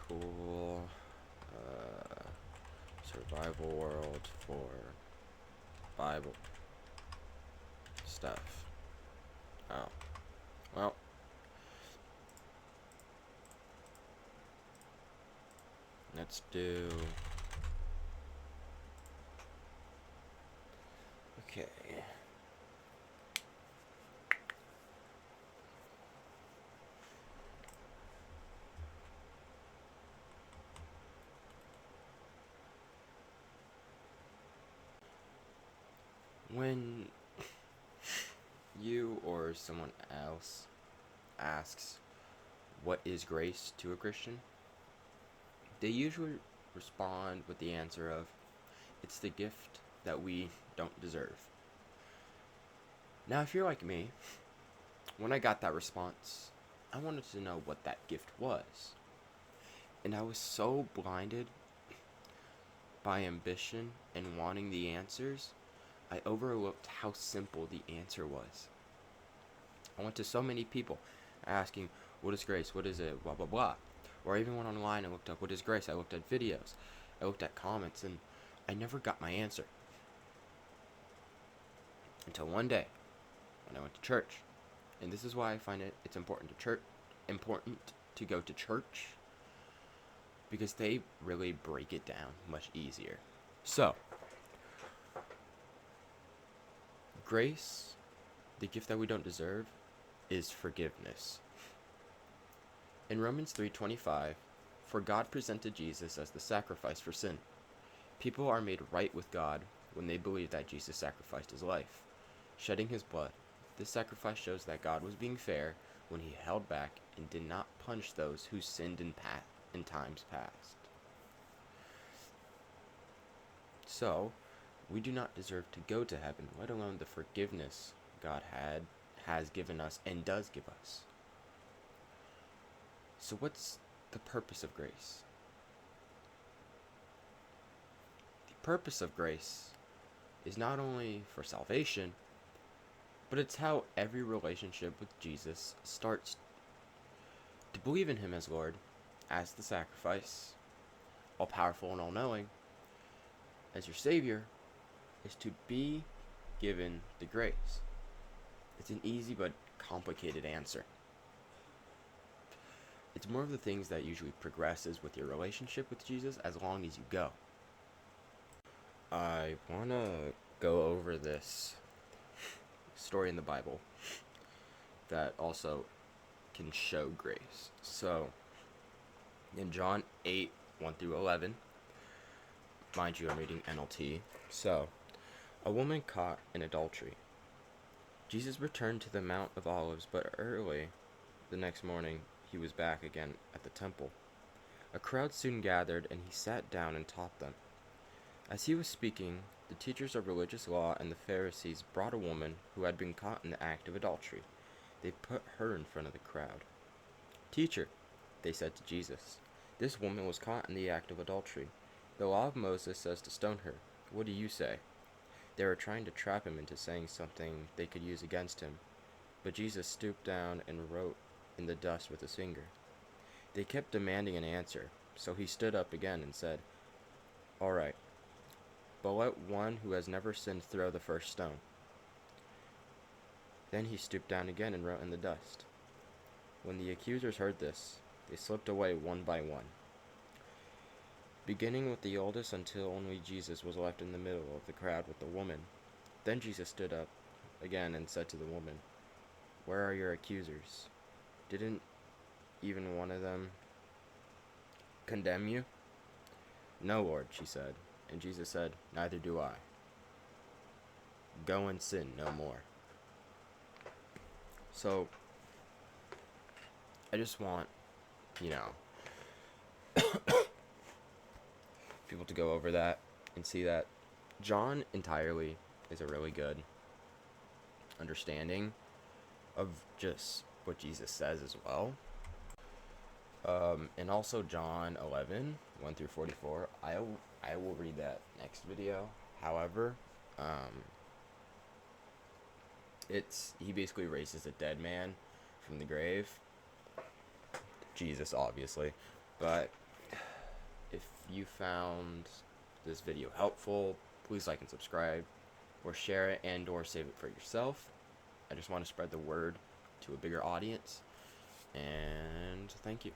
cool survival world for Bible stuff. Oh, well, let's do. Okay. When you or someone else asks, "What is grace to a Christian?" they usually respond with the answer of, "It's the gift that we don't deserve." Now, if you're like me, when I got that response, I wanted to know what that gift was. And I was so blinded by ambition and wanting the answers, I overlooked how simple the answer was. I went to so many people asking, "What is grace? What is it? Blah, blah, blah." Or I even went online and looked up, "What is grace?" I looked at videos, I looked at comments, and I never got my answer. Until one day, when I went to church. And this is why I find it's important to go to church, because they really break it down much easier. So, grace, the gift that we don't deserve, is forgiveness. In Romans 3:25, for God presented Jesus as the sacrifice for sin. People are made right with God when they believe that Jesus sacrificed his life, shedding his blood. This sacrifice shows that God was being fair when he held back and did not punish those who sinned in times past. So, we do not deserve to go to heaven, let alone the forgiveness God has given us and does give us. So what's the purpose of grace? The purpose of grace is not only for salvation, but it's how every relationship with Jesus starts. To believe in him as Lord, as the sacrifice, all powerful and all knowing, as your Savior, is to be given the grace. It's an easy but complicated answer. It's more of the things that usually progresses with your relationship with Jesus as long as you go. I want to go over this story in the Bible that also can show grace. So, in John 8, 1 through 11, mind you, I'm reading NLT. So, a woman caught in adultery. Jesus returned to the Mount of Olives, but early the next morning he was back again at the temple. A crowd soon gathered, and he sat down and taught them. As he was speaking, the teachers of religious law and the Pharisees brought a woman who had been caught in the act of adultery. They put her in front of the crowd. "Teacher," they said to Jesus, "this woman was caught in the act of adultery. The law of Moses says to stone her. What do you say?" They were trying to trap him into saying something they could use against him, but Jesus stooped down and wrote in the dust with his finger. They kept demanding an answer, so he stood up again and said, "All right, but let one who has never sinned throw the first stone." Then he stooped down again and wrote in the dust. When the accusers heard this, they slipped away one by one, beginning with the oldest until only Jesus was left in the middle of the crowd with the woman. Then Jesus stood up again and said to the woman, "Where are your accusers? Didn't even one of them condemn you?" "No, Lord," she said. And Jesus said, "Neither do I. Go and sin no more." So, I just want, you know, people to go over that and see that John entirely is a really good understanding of just what Jesus says as well. And also John 11, 1 through 44. I will read that next video. However, he basically raises a dead man from the grave. Jesus, obviously. But you found this video helpful, please like and subscribe, or share it and or save it for yourself. I just want to spread the word to a bigger audience, and thank you.